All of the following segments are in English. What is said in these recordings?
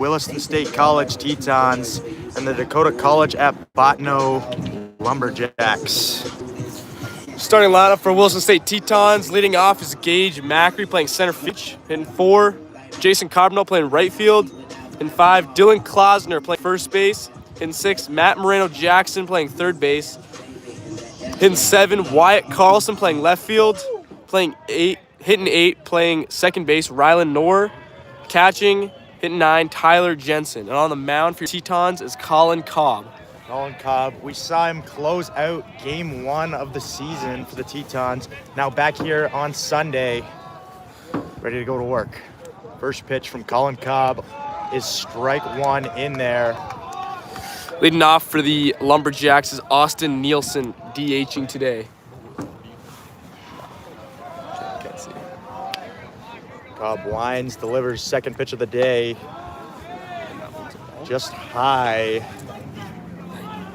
Williston State College Tetons and the Dakota College at Botno Lumberjacks. Starting lineup for Williston State Tetons. Leading off is Gage Macri playing center field. Hitting 4, Jason Carbonell playing right field. Hitting 5, Dylan Klausner playing first base. Hitting 6, Matt Moreno-Jackson playing third base. Hitting 7, Wyatt Carlson playing left field. Hitting 8, playing second base, Rylan Knorr. Catching, hitting 9, Tyler Jensen. And on the mound for Tetons is Colin Cobb. Colin Cobb, we saw him close out game 1 of the season for the Tetons. Now back here on Sunday, ready to go to work. First pitch from Colin Cobb is strike 1 in there. Leading off for the Lumberjacks is Austin Nielsen, DHing today. Cobb winds, delivers second pitch of the day. Just high.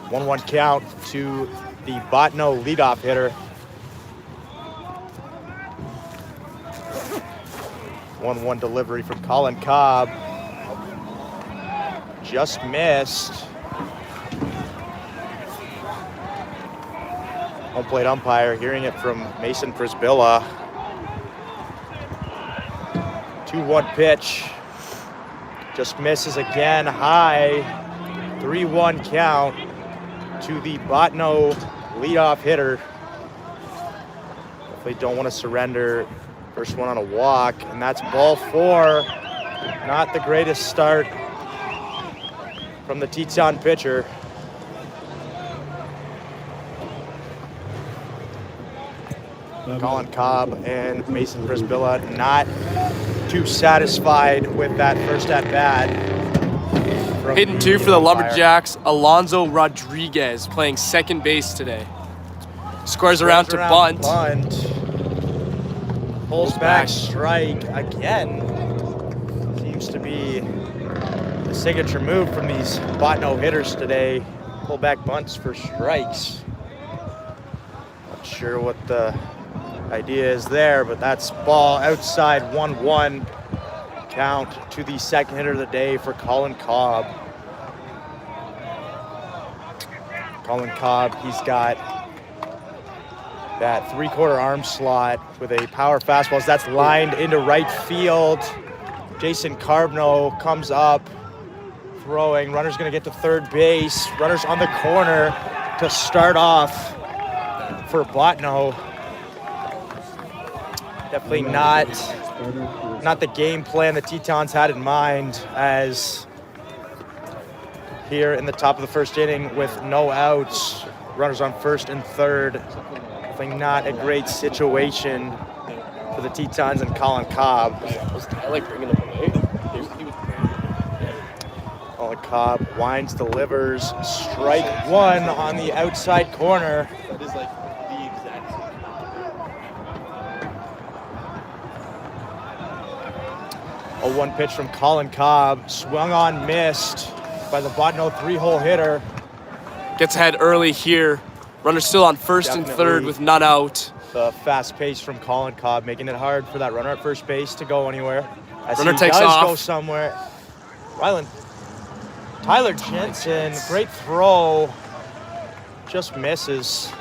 1-1 count to the Botno leadoff hitter. 1-1 delivery from Colin Cobb. Just missed. Home plate umpire hearing it from Mason Prisbilla. 2-1 pitch. Just misses again, high. 3-1 count to the Botno leadoff hitter. Definitely don't want to surrender. First one on a walk, and that's ball 4. Not the greatest start from the Teton pitcher. Colin Cobb and Mason Prisbilla not too satisfied with that first at bat. Hitting 2 for the Lumberjacks, Alonzo Rodriguez playing second base today. Scores around to bunt. Pulls back, strike again. Seems to be the signature move from these Botno hitters today. Pull back bunts for strikes. Not sure what the idea is there, but that's ball outside. 1-1 count to the second hitter of the day for Colin Cobb. Colin Cobb, he's got that 3/4 arm slot with a power fastball. That's lined into right field. Jason Carbonell comes up, throwing. Runner's gonna get to third base. Runner's on the corner to start off for Botno. Definitely not the game plan the Tetons had in mind, as here in the top of the first inning with no outs, runners on first and third. Definitely not a great situation for the Tetons and Colin Cobb. I like bringing him away. Colin Cobb winds, delivers, strike 1 on the outside corner. That is like the exact same. 0-1 pitch from Colin Cobb, swung on, missed by the Botno 3-hole hitter. Gets ahead early here. Runner still on first and third with none out. The fast pace from Colin Cobb making it hard for that runner at first base to go anywhere. As Runner he takes does off. Go somewhere. Tyler Jensen, great throw, just misses.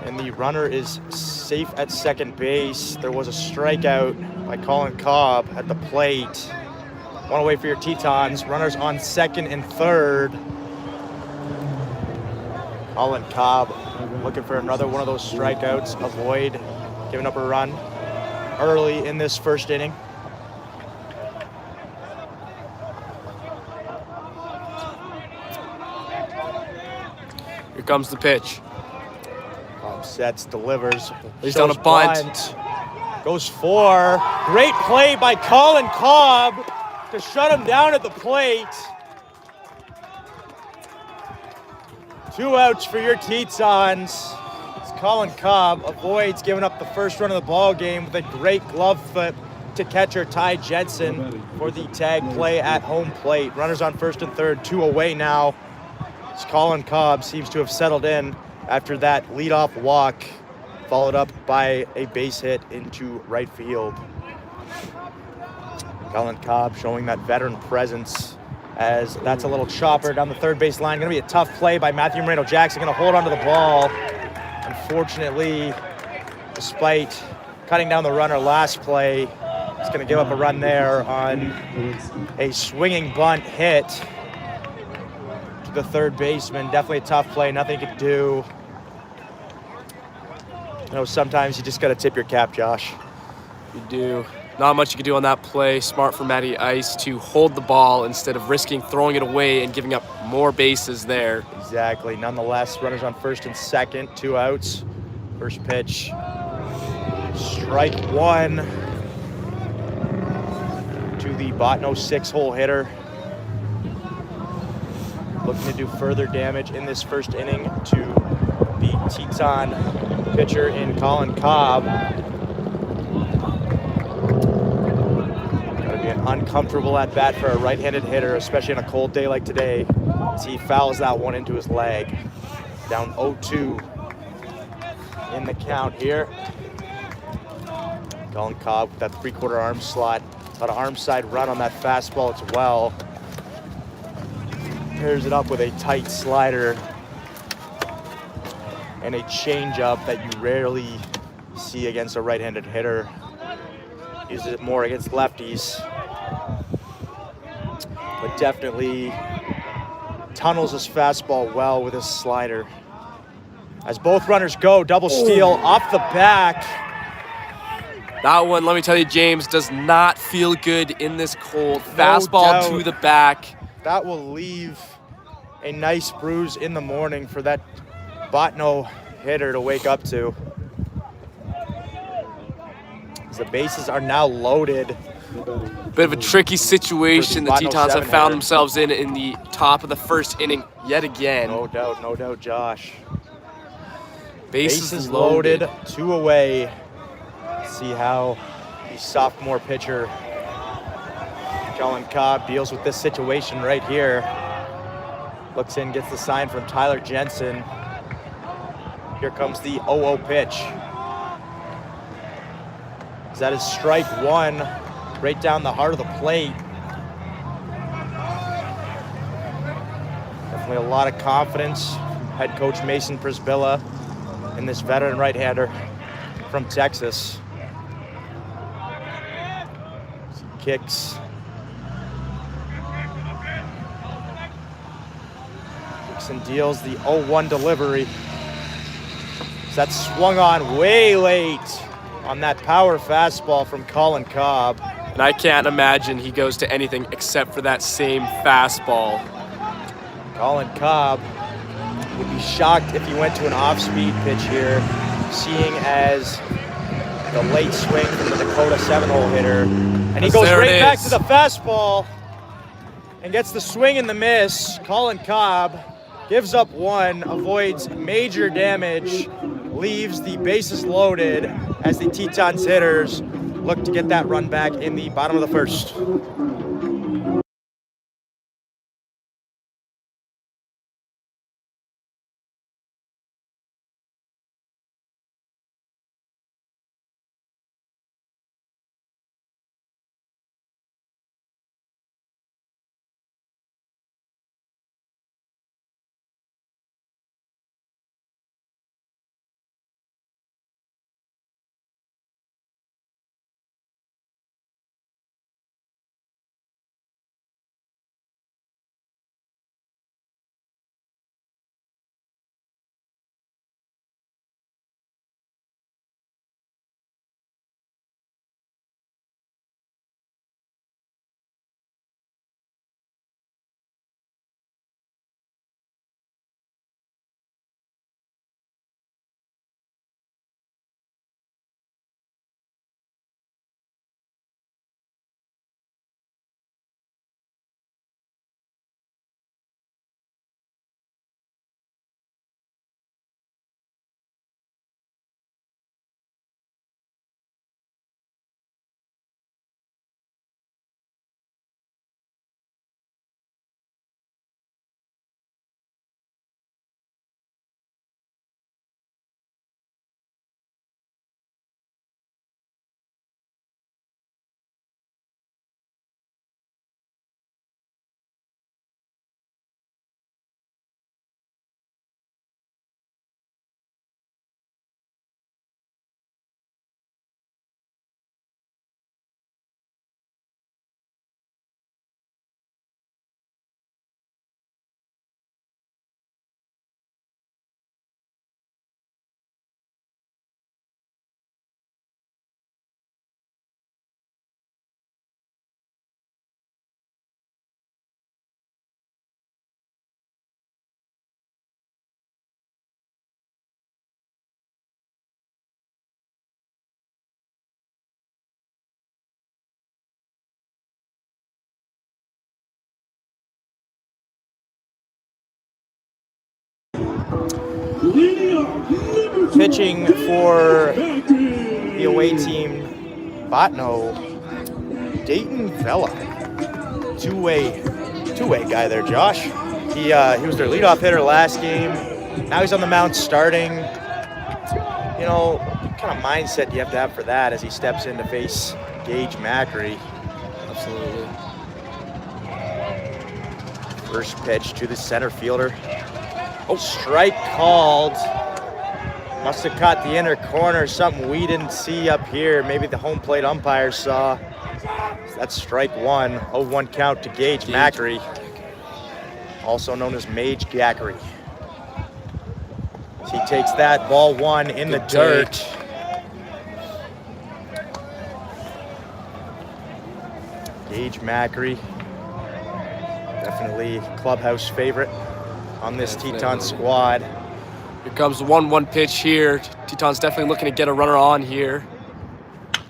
And the runner is safe at second base. There was a strikeout by Colin Cobb at the plate. One away for your Tetons. Runners on second and third. Colin Cobb looking for another one of those strikeouts. Avoid giving up a run early in this first inning. Here comes the pitch. Cobb sets, delivers. He's down a bunt. Goes for. Great play by Colin Cobb to shut him down at the plate. 2 outs for your Tetons. Colin Cobb avoids giving up the first run of the ball game with a great glove flip to catcher Ty Jensen for the tag play at home plate. Runners on first and third, 2 away now. Colin Cobb seems to have settled in after that leadoff walk, followed up by a base hit into right field. Colin Cobb showing that veteran presence as that's a little chopper down the third base line. Going to be a tough play by Matthew Moreno-Jackson. Going to hold onto the ball. Unfortunately, despite cutting down the runner last play, he's going to give up a run there on a swinging bunt hit to the third baseman. Definitely a tough play. Nothing he could do. You know, sometimes you just got to tip your cap, Josh. You do. Not much you can do on that play. Smart for Matty Ice to hold the ball instead of risking throwing it away and giving up more bases there. Exactly. Nonetheless, runners on first and second, 2 outs. First pitch, strike one to the Botno 6-hole hitter. Looking to do further damage in this first inning to the Teton pitcher in Colin Cobb. Uncomfortable at bat for a right-handed hitter, especially on a cold day like today, as he fouls that one into his leg. Down 0-2 in the count here. Colin Cobb with that 3/4 arm slot. Got an arm side run on that fastball as well. Pairs it up with a tight slider and a changeup that you rarely see against a right-handed hitter. Uses it more against lefties, but definitely tunnels his fastball well with his slider. As both runners go, double steal off the back. That one, let me tell you, James, does not feel good in this cold. Fastball to the back. That will leave a nice bruise in the morning for that Botno hitter to wake up to. The bases are now loaded. Bit of a tricky situation the Tetons have found hitter. themselves in the top of the first inning yet again. No doubt, Josh. Bases loaded, 2 away. See how the sophomore pitcher, Colin Cobb, deals with this situation right here. Looks in, gets the sign from Tyler Jensen. Here comes the 0-0 pitch. That is strike one, right down the heart of the plate. Definitely a lot of confidence from head coach Mason Prisbilla and this veteran right-hander from Texas. Kicks. Kicks and deals the 0-1 delivery. That's swung on way late on that power fastball from Colin Cobb. And I can't imagine he goes to anything except for that same fastball. Colin Cobb would be shocked if he went to an off-speed pitch here, seeing as the late swing from the Dakota 7-hole hitter. And he goes right back to the fastball and gets the swing and the miss. Colin Cobb gives up one, avoids major damage, leaves the bases loaded as the Tetons hitters look to get that run back in the bottom of the first. Pitching for the away team, Botno, Dayton Vela. Two-way guy there, Josh. He was their leadoff hitter last game. Now he's on the mound starting. You know, what kind of mindset do you have to have for that as he steps in to face Gage Macri? Absolutely. First pitch to the center fielder. Oh, strike called. Must have caught the inner corner, something we didn't see up here. Maybe the home plate umpire saw. That's strike one. 0-1 count to Gage Macri, also known as Mage Gackery. He takes that, ball one in the dirt. Gage Macri, definitely clubhouse favorite on this Teton squad. Here comes the 1-1 pitch here. Teton's definitely looking to get a runner on here.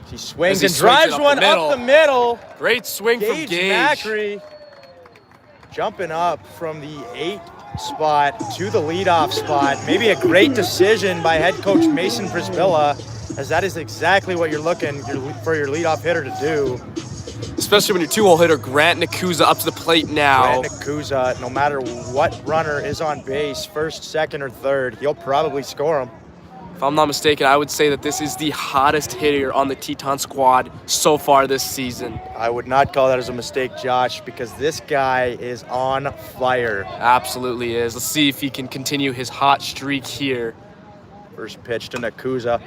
He swings and drives one up the middle. Great swing from Gage. Macri jumping up from the 8 spot to the leadoff spot. Maybe a great decision by head coach Mason Prisbilla, as that is exactly what you're looking for your leadoff hitter to do. Especially when your 2-hole hitter, Grant Nakuza, up to the plate now. Grant Nakuza, no matter what runner is on base, first, second, or third, he'll probably score him. If I'm not mistaken, I would say that this is the hottest hitter on the Teton squad so far this season. I would not call that as a mistake, Josh, because this guy is on fire. Absolutely is. Let's see if he can continue his hot streak here. First pitch to Nakuza.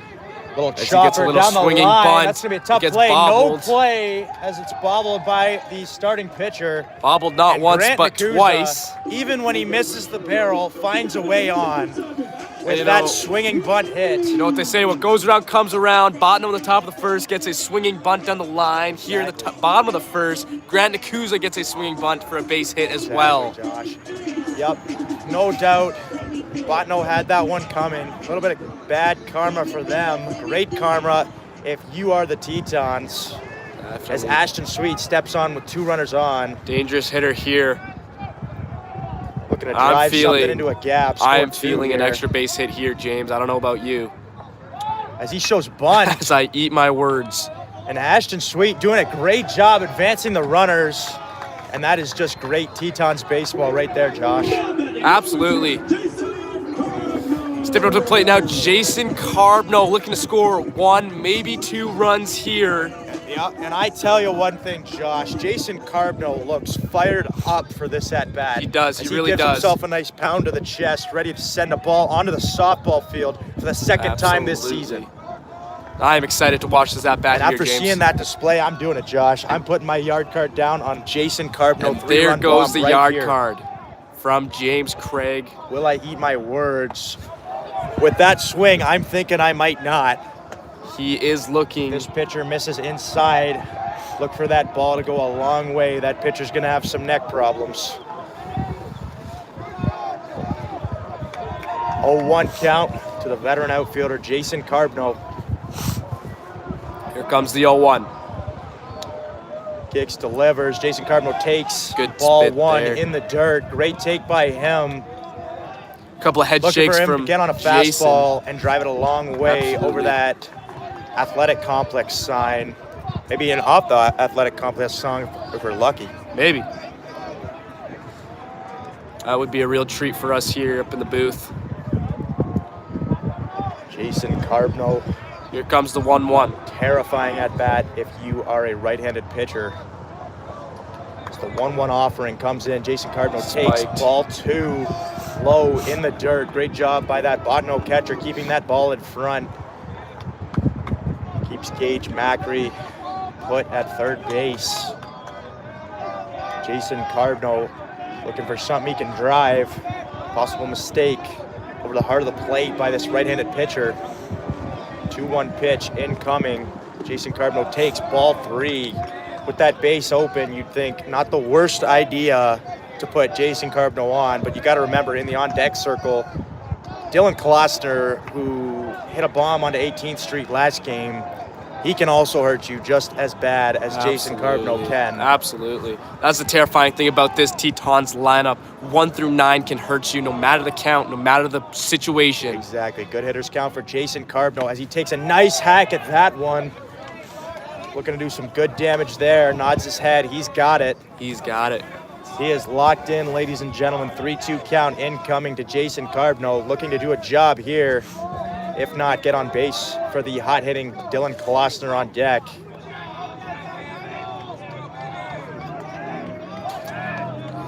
Little as chopper he gets a down the swinging line. bunt. That's going to be a tough Gets play. bobbled. No play as it's bobbled by the starting pitcher. Bobbled not And once, Grant but Nakuza, twice. Even when he misses the barrel, finds a way on with that swinging bunt hit. You know what they say, what goes around comes around. Bottom on the top of the first gets a swinging bunt down the line. Here in the bottom of the first, Grant Nakuza gets a swinging bunt for a base hit as well. Josh. Yep, no doubt. Botno had that one coming. A little bit of bad karma for them. Great karma if you are the Tetons. As Ashton Sweet steps on with 2 runners on. Dangerous hitter here. Looking to drive something into a gap. I am feeling an extra base hit here, James. I don't know about you. As he shows bunt. As I eat my words. And Ashton Sweet doing a great job advancing the runners. And that is just great Tetons baseball right there, Josh. Absolutely. Stepping up to the plate now, Jason Carbno looking to score 1, maybe 2 runs here. Yeah, and I tell you one thing, Josh. Jason Carbno looks fired up for this at-bat. He does, he really does. He gives himself a nice pound to the chest, ready to send a ball onto the softball field for the second time this season. I'm excited to watch this at-bat here, After James. seeing that display, I'm doing it, Josh. I'm putting my yard card down on Jason Carbno. And there goes the yard card from James Craig. Will I eat my words? With that swing, I'm thinking I might not. He is looking. This pitcher misses inside. Look for that ball to go a long way. That pitcher's going to have some neck problems. 0-1 count to the veteran outfielder, Jason Carbno. Here comes the 0-1. Kicks, delivers. Jason Carbno takes. Good ball spit 1 there. in the dirt. Great take by him. Couple of head Looking shakes for him from to get on a Jason. fastball and drive it a long way Absolutely. over that athletic complex sign. Maybe an off the athletic complex sign if we're lucky. Maybe. That would be a real treat for us here up in the booth. Jason Carbno. Here comes the 1-1. Terrifying at bat if you are a right-handed pitcher. As the 1-1 offering comes in, Jason Carbno takes ball 2. Low in the dirt. Great job by that Botno catcher keeping that ball in front. Keeps Gage Macri put at third base. Jason Carbno looking for something he can drive. Possible mistake over the heart of the plate by this right-handed pitcher. 2-1 pitch incoming. Jason Carbno takes ball 3. With that base open, you'd think not the worst idea to put Jason Carbno on, but you got to remember in the on-deck circle, Dylan Klostner, who hit a bomb onto 18th Street last game, he can also hurt you just as bad as Jason Carbonell can. Absolutely. That's the terrifying thing about this Tetons lineup. 1 through 9 can hurt you no matter the count, no matter the situation. Exactly. Good hitters count for Jason Carbonell as he takes a nice hack at that one. Looking to do some good damage there. Nods his head. He's got it. He's got it. He is locked in, ladies and gentlemen. 3-2 count incoming to Jason Carbonell. Looking to do a job here. If not, get on base for the hot-hitting Dylan Klossner on deck.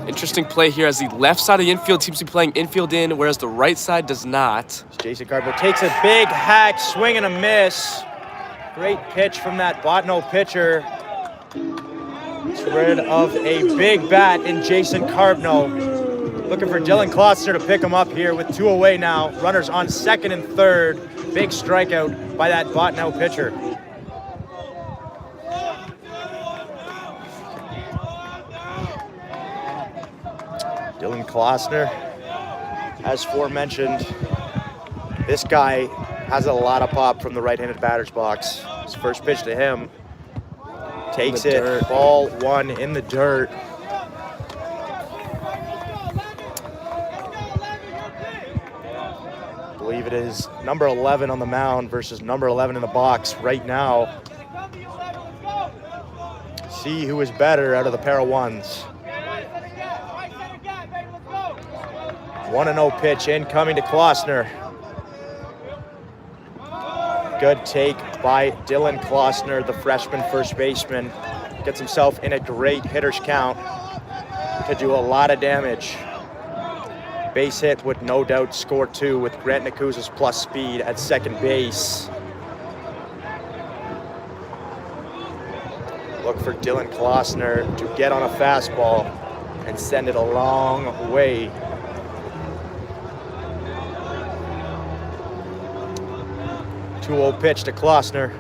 Interesting play here as the left side of the infield seems to be playing infield in, whereas the right side does not. Jason Carbonell takes a big hack, swing and a miss. Great pitch from that Botno pitcher. Gets rid of a big bat in Jason Carbonell. Looking for Dylan Klossner to pick him up here with 2 away now. Runners on second and third. Big strikeout by that Botno pitcher. Dylan Klossner, as aforementioned, this guy has a lot of pop from the right-handed batter's box. His first pitch to him takes it, dirt. Ball 1 in the dirt. I believe it is number 11 on the mound versus number 11 in the box right now. See who is better out of the pair of ones. 1-0 pitch incoming to Klossner. Good take by Dylan Klossner, the freshman first baseman. Gets himself in a great hitter's count to do a lot of damage. Base hit would no doubt score 2 with Grant Nakuza's plus speed at second base. Look for Dylan Klossner to get on a fastball and send it a long way. 2-0 pitch to Klossner.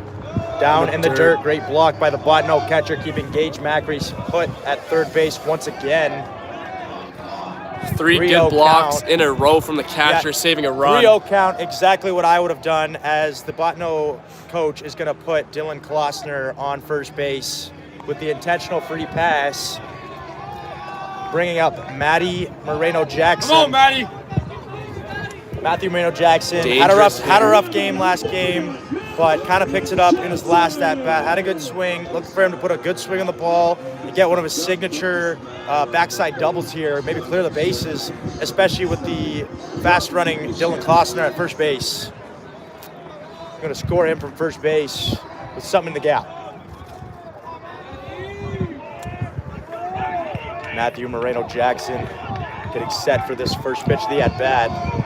Down in the dirt. Great block by the Botno catcher, keeping Gage Macri's put at third base once again. 3 good blocks in a row from the catcher, saving a run. 3-0 count, exactly what I would have done, as the Botno coach is going to put Dylan Klossner on first base with the intentional free pass, bringing up Matty Moreno-Jackson. Come on, Matty. Matthew Moreno-Jackson had a rough game last game, but kind of picks it up in his last at-bat. Had a good swing. Looking for him to put a good swing on the ball and get one of his signature backside doubles here, maybe clear the bases, especially with the fast-running Dylan Klossner at first base. Going to score him from first base with something in the gap. Matthew Moreno-Jackson getting set for this first pitch of the at-bat.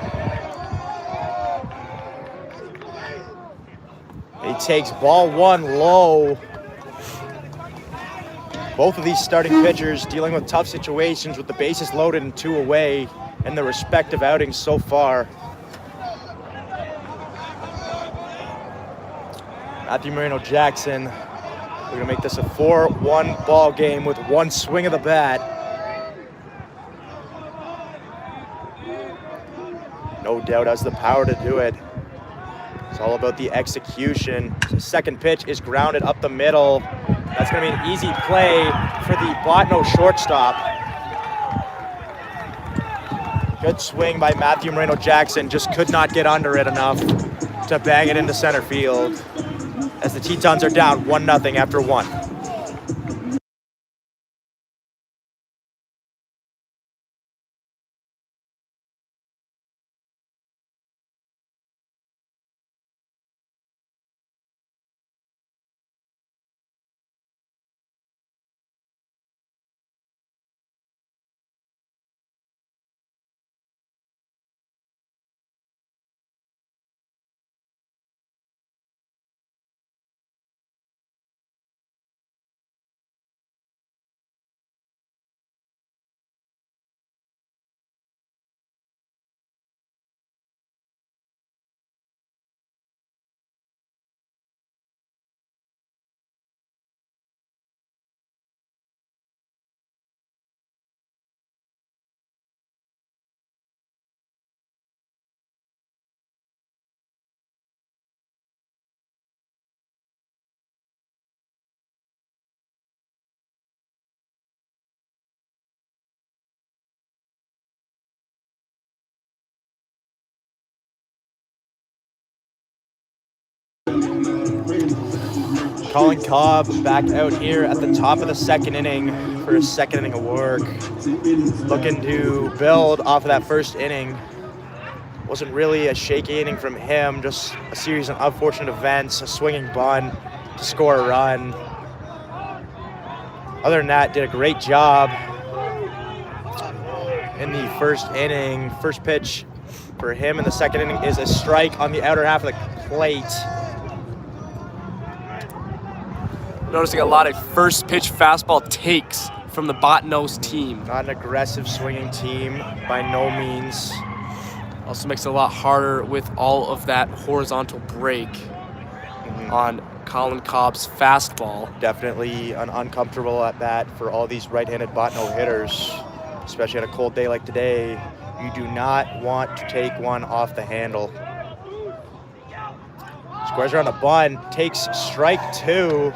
He takes ball 1 low. Both of these starting pitchers dealing with tough situations with the bases loaded and 2 away in their respective outings so far. Matthew Moreno-Jackson, we're gonna make this a 4-1 ball game with 1 swing of the bat. No doubt has the power to do it. It's all about the execution. The second pitch is grounded up the middle. That's going to be an easy play for the Botno shortstop. Good swing by Matthew Moreno-Jackson. Just could not get under it enough to bang it into center field as the Tetons are down 1-0 after 1. Colin Cobb back out here at the top of the second inning for his second inning of work. Looking to build off of that first inning. Wasn't really a shaky inning from him, just a series of unfortunate events, a swinging bunt to score a run. Other than that, did a great job in the first inning. First pitch for him in the second inning is a strike on the outer half of the plate. Noticing a lot of first pitch fastball takes from the Botnos team. Not an aggressive swinging team by no means. Also makes it a lot harder with all of that horizontal break on Colin Cobb's fastball. Definitely an uncomfortable at bat for all these right-handed Botno hitters, especially on a cold day like today. You do not want to take one off the handle. Squares around a bunt, takes strike two.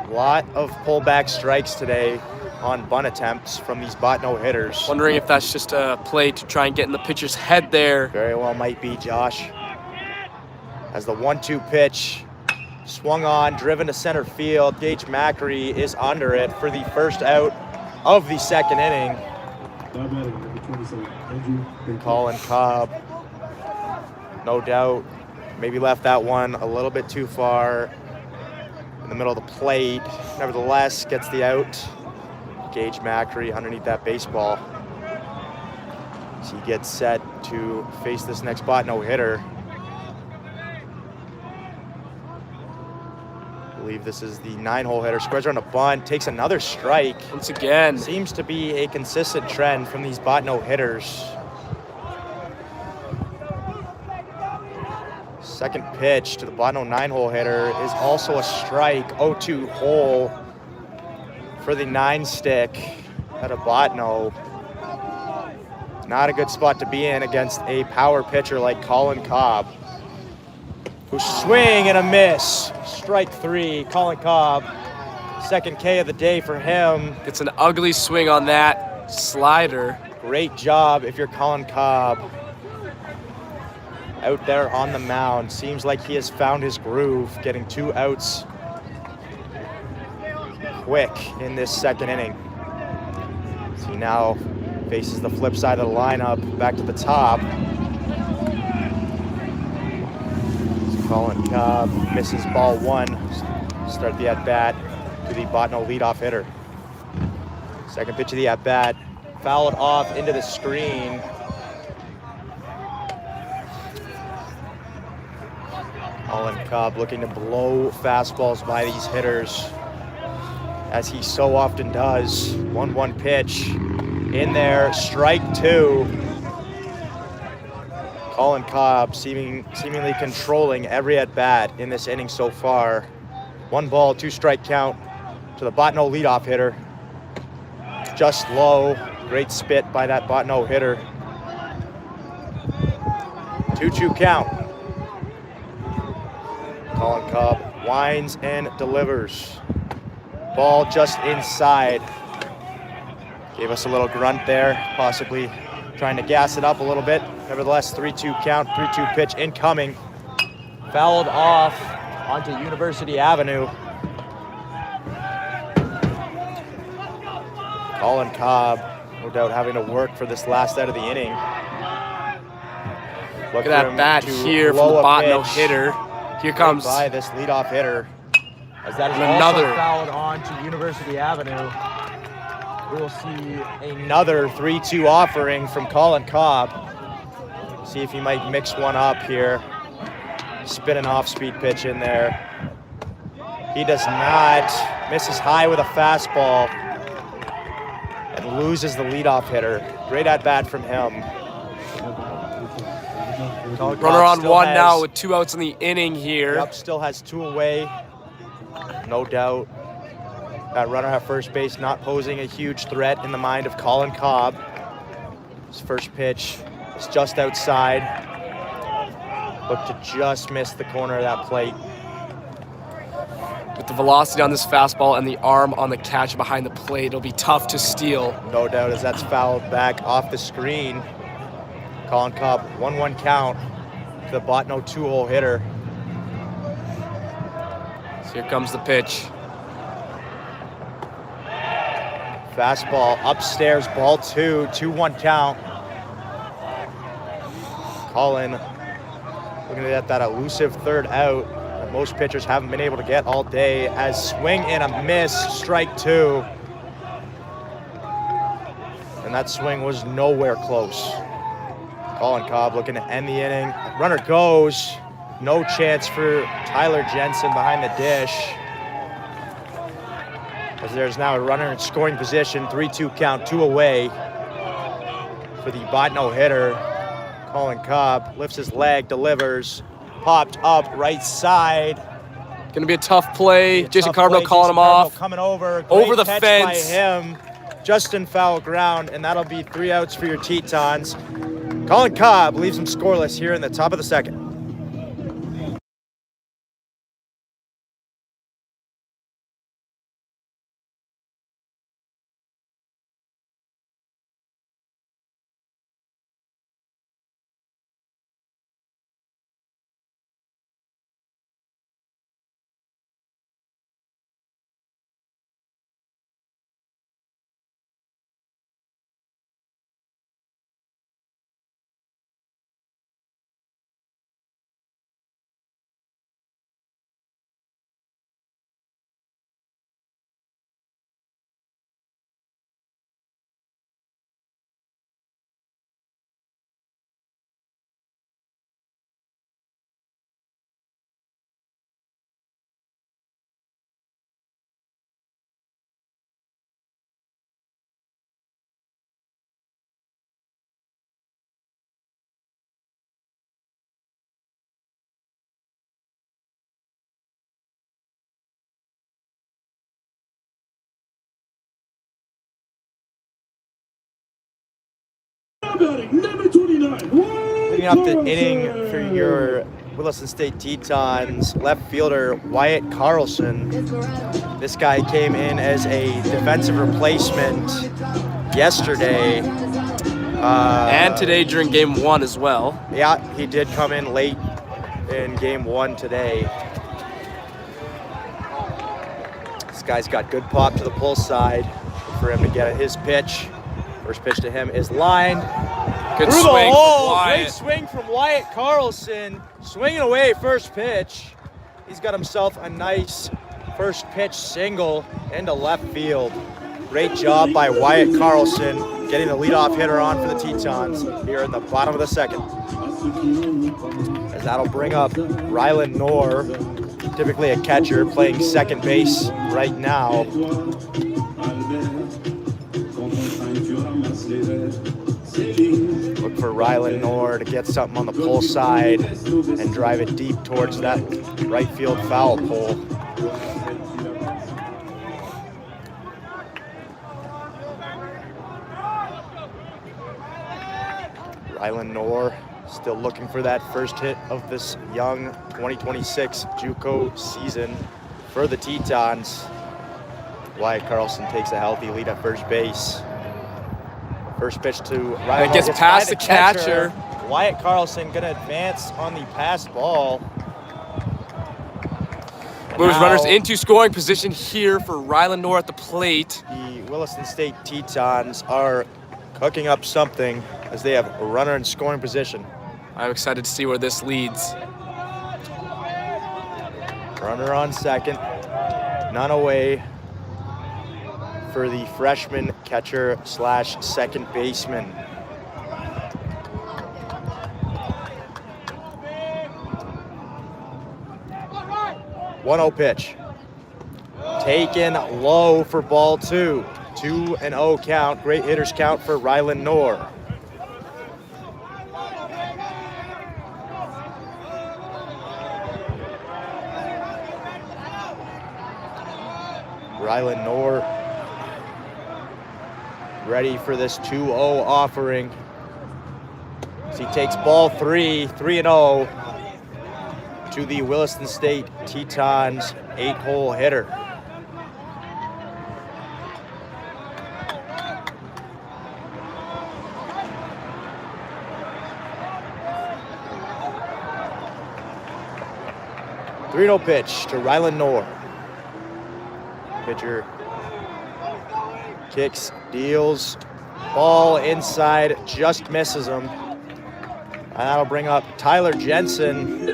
A lot of pullback strikes today on bunt attempts from these Botno hitters. Wondering if that's just a play to try and get in the pitcher's head there. Very well might be, Josh. As the 1-2 pitch swung on, driven to center field, Gage Macri is under it for the first out of the second inning. Colin Cobb, no doubt, maybe left that one a little bit too far in the middle of the plate. Nevertheless, gets the out. Gage Macri underneath that baseball. So he gets set to face this next Botno hitter. I believe this is the 9-hole hitter. Squares around a bunt, takes another strike. Once again. Seems to be a consistent trend from these Botno hitters. Second pitch to the Botno 9-hole hitter is also a strike. 0-2 hole for the 9-stick at a Botno. Not a good spot to be in against a power pitcher like Colin Cobb, who swing and a miss. Strike three, Colin Cobb. Second K of the day for him. Gets an ugly swing on that slider. Great job if you're Colin Cobb. Out there on the mound. Seems like he has found his groove, getting 2 outs quick in this second inning. So he now faces the flip side of the lineup, back to the top. Colin Cobb misses ball one. Start the at-bat to the Botno leadoff hitter. Second pitch of the at-bat, fouled off into the screen. Colin Cobb looking to blow fastballs by these hitters, as he so often does. 1-1 pitch in there, strike two. Colin Cobb seemingly controlling every at-bat in this inning so far. 1 ball, 2 strike count to the Botno leadoff hitter. Just low, great spit by that Botno hitter. 2-2 count. Colin Cobb winds and delivers. Ball just inside. Gave us a little grunt there, possibly trying to gas it up a little bit. Nevertheless, 3-2 count, 3-2 pitch incoming. Fouled off onto University Avenue. Colin Cobb, no doubt having to work for this last out of the inning. Look at that bat here from the Botno hitter. Here comes by this leadoff hitter. As that is another also fouled on to University Avenue. We will see another 3-2 offering from Colin Cobb. See if he might mix one up here. Spin an off-speed pitch in there. He does not. Misses high with a fastball and loses the leadoff hitter. Great at-bat from him. Runner on one now with 2 outs in the inning here. Yep, still has 2 away. No doubt. That runner at first base not posing a huge threat in the mind of Colin Cobb. His first pitch is just outside. Looked to just miss the corner of that plate. With the velocity on this fastball and the arm on the catch behind the plate, it'll be tough to steal. No doubt, as that's fouled back off the screen. Colin Cobb, 1-1 count to the Botno 2-hole hitter. So here comes the pitch. Fastball upstairs, ball 2, 2-1 count. Colin looking at that elusive third out that most pitchers haven't been able to get all day, as swing and a miss, strike 2. And that swing was nowhere close. Colin Cobb looking to end the inning. Runner goes. No chance for Tyler Jensen behind the dish. As there's now a runner in scoring position, 3-2 count, 2 away for the Botno hitter. Colin Cobb lifts his leg, delivers, popped up right side. Gonna be a tough play. Jason Carbonell calling him off. Coming over. Over the catch fence. by him, just in foul ground, and that'll be 3 outs for your Tetons. Colin Cobb leaves them scoreless here in the top of the second. Leading up the inning for your Williston State Tetons, left fielder Wyatt Carlson. This guy came in as a defensive replacement yesterday. And today during game 1 as well. Yeah, he did come in late in game 1 today. This guy's got good pop to the pull side for him to get his pitch. First pitch to him is lined. Good Through swing the hole. from Wyatt. Great swing from Wyatt Carlson. Swinging away first pitch. He's got himself a nice first pitch single into left field. Great job by Wyatt Carlson getting the leadoff hitter on for the Tetons here in the bottom of the second. As that'll bring up Rylan Knorr, typically a catcher, playing second base right now. Look for Rylan Knorr to get something on the pull side and drive it deep towards that right field foul pole. Rylan Knorr still looking for that first hit of this young 2026 JUCO season for the Tetons. Wyatt Carlson takes a healthy lead at first base. First pitch to Rylan. It gets past the catcher. Wyatt Carlson gonna advance on the pass ball. Moves runners into scoring position here for Rylan Knorr at the plate. The Williston State Tetons are cooking up something as they have a runner in scoring position. I'm excited to see where this leads. Runner on second, none away for the freshman catcher / second baseman. One 1-0 pitch. Taken low for ball 2. 2-0 count. Great hitters count for Rylan Knorr. Rylan Knorr ready for this 2-0 offering. As he takes ball 3, 3-0 to the Williston State Tetons 8-hole hitter. Three 3-0 pitch to Rylan Knorr. pitcher kicks, deals, ball inside, just misses him. And that'll bring up Tyler Jensen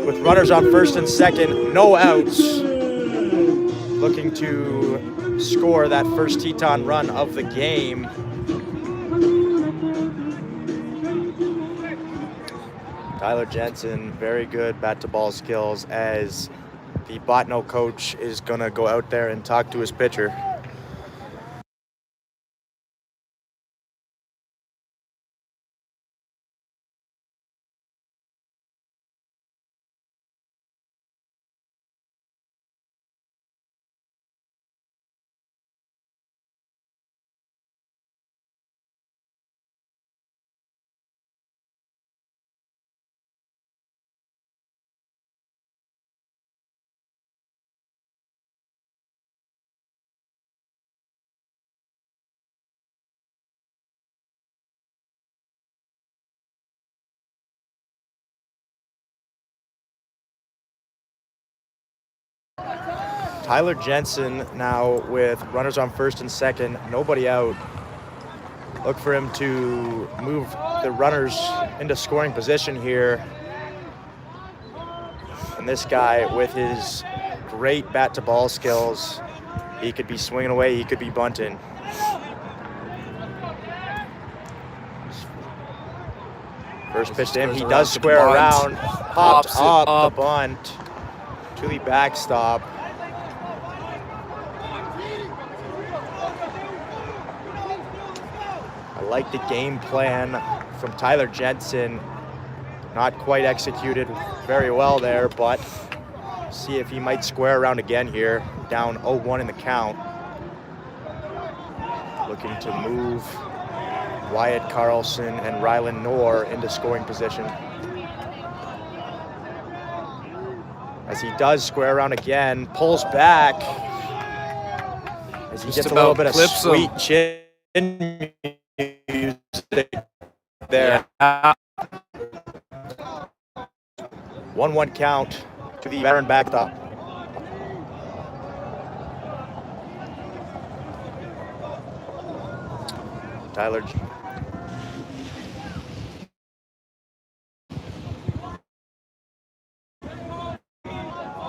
with runners on first and second, no outs, looking to score that first Teton run of the game. Tyler Jensen, very good bat-to-ball skills, as the Botno coach is going to go out there and talk to his pitcher. Tyler Jensen now with runners on first and second, nobody out. Look for him to move the runners into scoring position here. And this guy with his great bat-to-ball skills, he could be swinging away, he could be bunting. First pitch to him, he does square around, pops up the bunt to the backstop. I like the game plan from Tyler Jensen. Not quite executed very well there, but see if he might square around again here. Down 0-1 in the count. Looking to move Wyatt Carlson and Rylan Knorr into scoring position. As he does square around again, pulls back. As he gets a little bit of sweet chin music there. 1-1 count to the veteran backstop. Tyler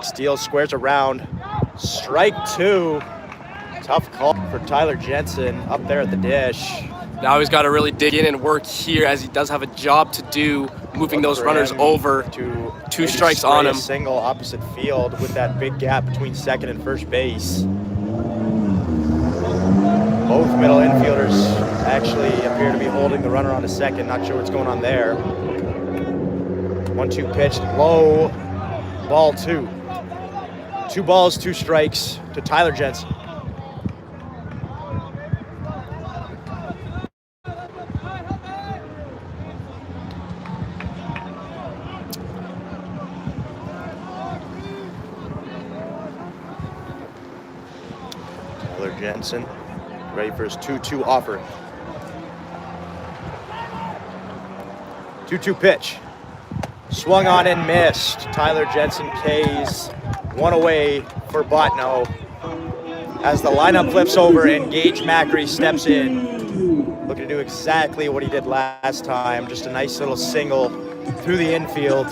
steals, squares around, strike two. Tough call for Tyler Jensen up there at the dish. Now he's got to really dig in and work here, as he does have a job to do, moving those runners over. To two strikes on him. A single opposite field with that big gap between second and first base. Both middle infielders actually appear to be holding the runner on to second. Not sure what's going on there. 1-2 pitch, low, ball two. 2 balls, 2 strikes to Tyler Jensen. Tyler Jensen ready for his 2-2 offer. 2-2 pitch. Swung on and missed. Tyler Jensen K's one away for Botno. As the lineup flips over and Gage Macri steps in. Looking to do exactly what he did last time. Just a nice little single through the infield.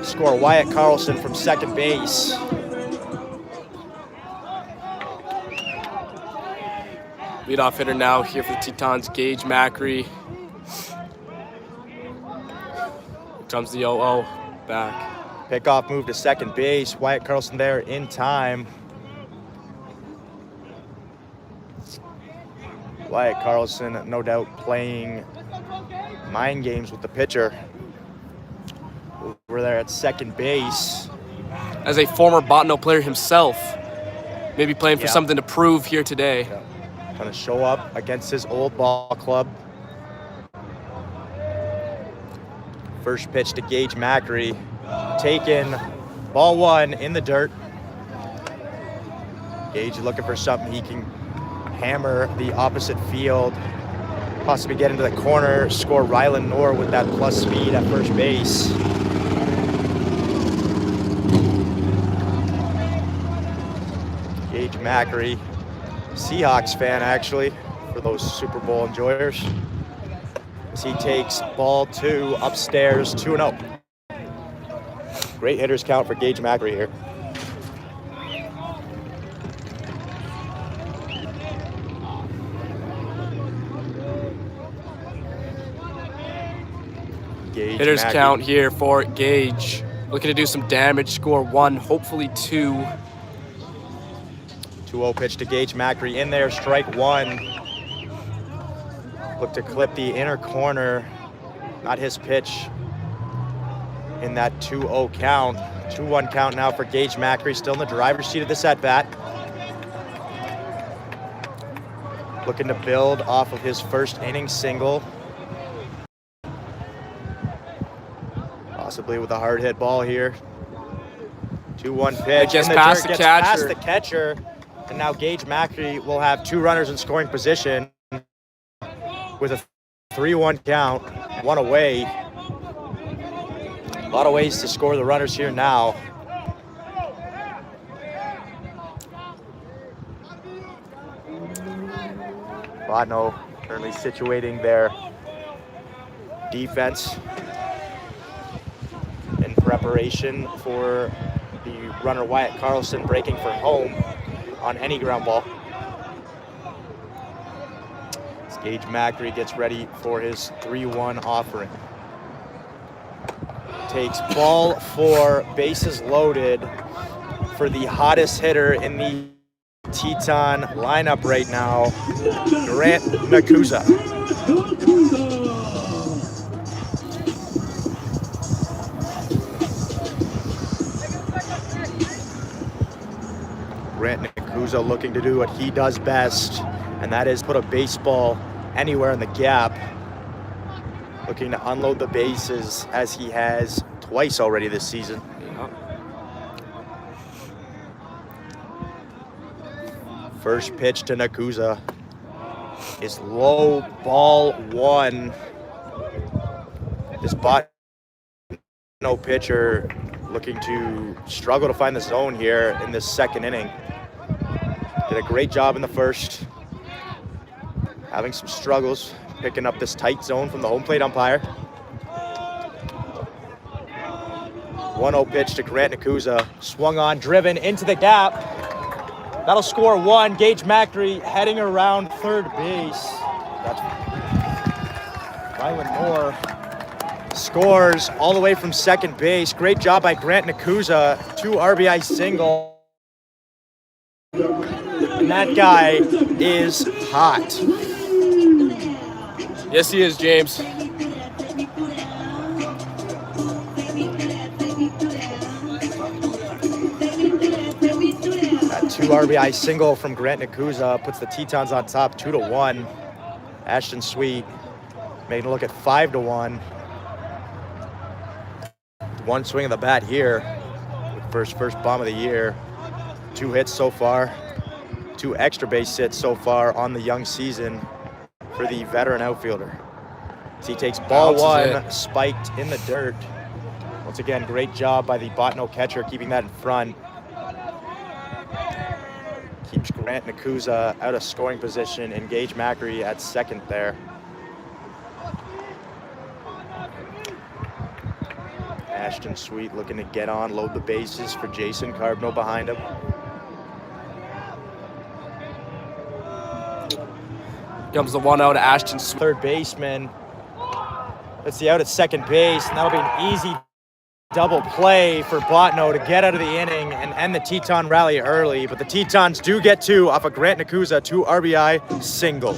Score Wyatt Carlson from second base. Leadoff hitter now here for the Tetons, Gage Macri. Here comes the 0-0 back. Pickoff move to second base. Wyatt Carlson there in time. Wyatt Carlson, no doubt, playing mind games with the pitcher. We're there at second base. As a former Botno player himself, maybe playing for something to prove here today. Yeah. Going to show up against his old ball club. First pitch to Gage Macri. Taken, ball one in the dirt. Gage looking for something he can hammer the opposite field. Possibly get into the corner, score Rylan Knorr with that plus speed at first base. Gage Macri, Seahawks fan actually, for those Super Bowl enjoyers. As he takes ball 2 upstairs, 2-0. Great hitters count for Gage Macri here. Gage Hitters Macri. count here for Gage. Looking to do some damage, score 1, hopefully 2. 2-0 pitch to Gage Macri in there, strike 1. Look to clip the inner corner. Not his pitch in that 2-0 count. 2-1 count now for Gage Macri, still in the driver's seat of this at-bat. Looking to build off of his first inning single. Possibly with a hard hit ball here. 2-1 pitch. Gets in past dirt, the gets catcher. past the catcher. And now Gage Macri will have 2 runners in scoring position with a 3-1 count, 1 away. A lot of ways to score the runners here now. Botno currently situating their defense in preparation for the runner Wyatt Carlson breaking for home on any ground ball. As Gage Macri gets ready for his 3-1 offering. Takes ball 4, bases loaded for the hottest hitter in the Teton lineup right now, Grant Nakuza. Grant Nakuza looking to do what he does best, and that is put a baseball anywhere in the gap. Looking to unload the bases as he has twice already this season. First pitch to Nakuza is low, ball 1. This Botno pitcher looking to struggle to find the zone here in this second inning. Did a great job in the first. Having some struggles picking up this tight zone from the home plate umpire. 1-0 pitch to Grant Nakuza. Swung on, driven into the gap. That'll score 1. Gage Macri heading around third base. That's Rylan Moore scores all the way from second base. Great job by Grant Nakuza. 2 RBI single. And that guy is hot. Yes, he is, James. That 2 RBI single from Grant Nakuza puts the Tetons on top 2-1. Ashton Sweet making a look at 5-1. 1 swing of the bat here. First bomb of the year. 2 hits so far. 2 extra base hits so far on the young season for the veteran outfielder. As he takes ball 1, spiked in the dirt. Once again, great job by the Botno catcher keeping that in front. Keeps Grant Nakuza out of scoring position and Gage Macri at second there. Ashton Sweet looking to get on, load the bases for Jason Carbno behind him. Comes the 1-0 to Ashton Sweet. Third baseman. That's the out at second base, and that'll be an easy double play for Botno to get out of the inning and end the Teton rally early. But the Tetons do get 2 off a Grant Nakuza 2 RBI single.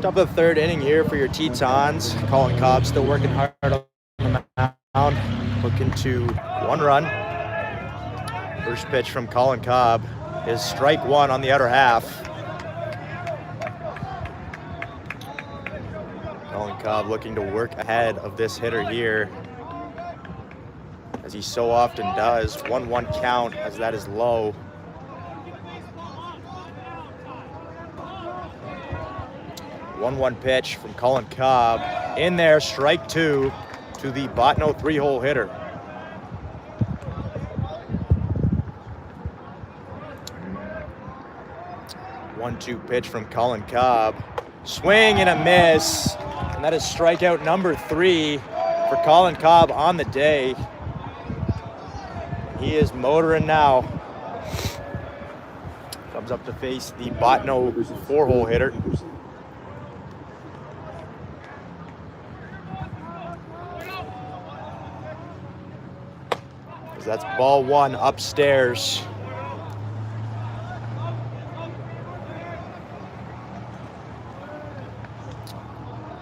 Top of the third inning here for your Tetons. Colin Cobb still working hard on the mound, looking to 1 run. First pitch from Colin Cobb is strike 1 on the outer half. Colin Cobb looking to work ahead of this hitter here, as he so often does. 1-1 count, as that is low. One pitch from Colin Cobb. In there, strike 2 to the Botno 3-hole hitter. One-two pitch from Colin Cobb. Swing and a miss. And that is strikeout number 3 for Colin Cobb on the day. He is motoring now. Comes up to face the Botno 4-hole hitter. That's ball 1 upstairs.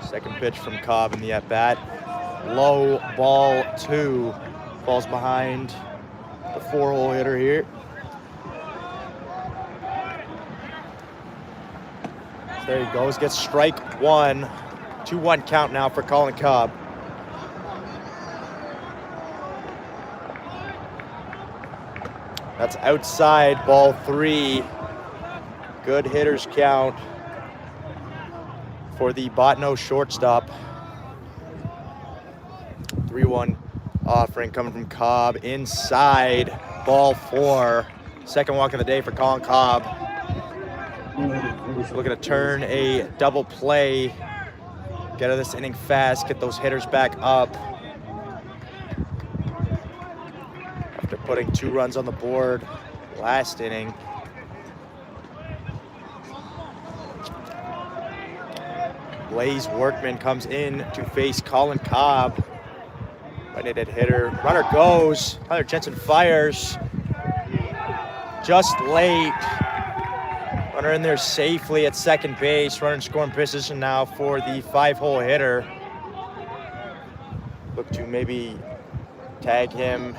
Second pitch from Cobb in the at-bat. Low, ball 2. Falls behind the 4-hole hitter here. There he goes, gets strike 1. 2-1 count now for Colin Cobb. That's outside, ball 3. Good hitters count for the Botno shortstop. 3-1 offering coming from Cobb. Inside, ball 4. Second walk of the day for Colin Cobb. Looking to turn a double play. Get out of this inning fast, get those hitters back up. Putting 2 runs on the board last inning. Blaze Workman comes in to face Colin Cobb. Right-handed hitter. Runner goes. Tyler Jensen fires. Just late. Runner in there safely at second base. Runner in scoring position now for the 5-hole hitter. Look to maybe tag him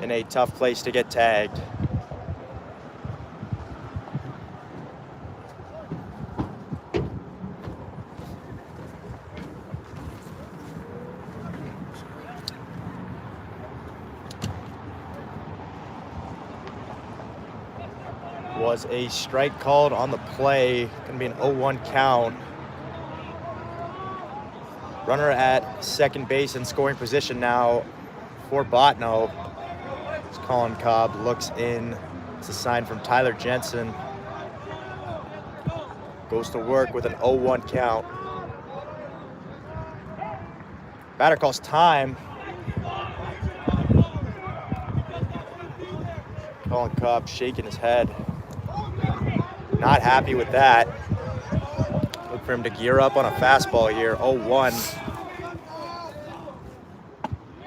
in a tough place to get tagged. Was a strike called on the play. Gonna be an 0-1 count. Runner at second base in scoring position now for Botno. Colin Cobb looks in. It's a sign from Tyler Jensen. Goes to work with an 0-1 count. Batter calls time. Colin Cobb shaking his head. Not happy with that. Look for him to gear up on a fastball here. 0-1.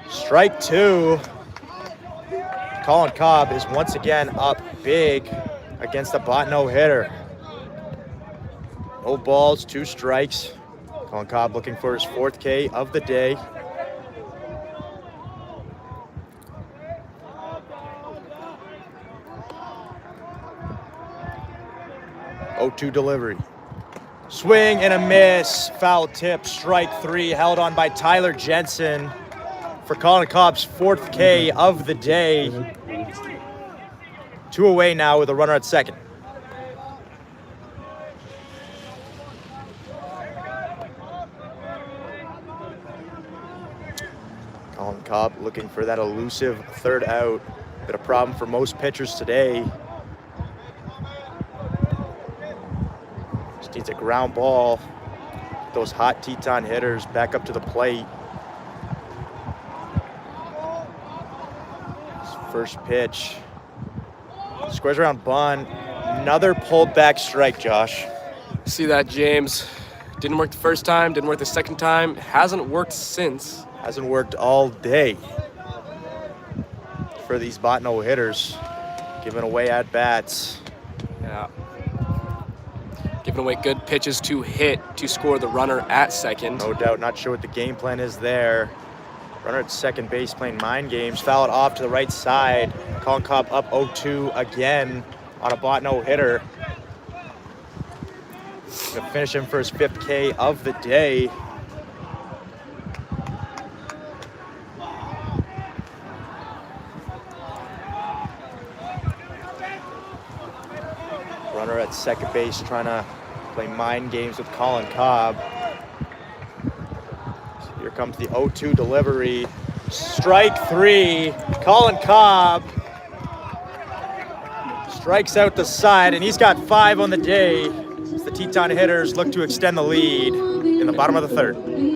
Strike 2. Colin Cobb is once again up big against the Botno hitter. No balls, 2 strikes. Colin Cobb looking for his 4th K of the day. Oh-2 delivery. Swing and a miss. Foul tip, strike 3, held on by Tyler Jensen for Colin Cobb's 4th K of the day. 2 away now with a runner at second. Colin Cobb looking for that elusive 3rd out. Been a problem for most pitchers today. Just needs a ground ball. Those hot Teton hitters back up to the plate. First pitch. Squares around bunt. Another pulled back strike, Josh. See that, James. Didn't work the first time, didn't work the second time. Hasn't worked since. Hasn't worked all day for these Botno hitters. Giving away at bats. Yeah. Giving away good pitches to hit to score the runner at second. No doubt, not sure what the game plan is there. Runner at second base playing mind games. Foul it off to the right side. Colin Cobb up 0-2 again on a Botno hitter. Gonna finish him for his 5th K of the day. Runner at second base trying to play mind games with Colin Cobb. So here comes the 0-2 delivery. Strike 3. Colin Cobb strikes out the side, and he's got 5 on the day as the Teton hitters look to extend the lead in the bottom of the 3rd.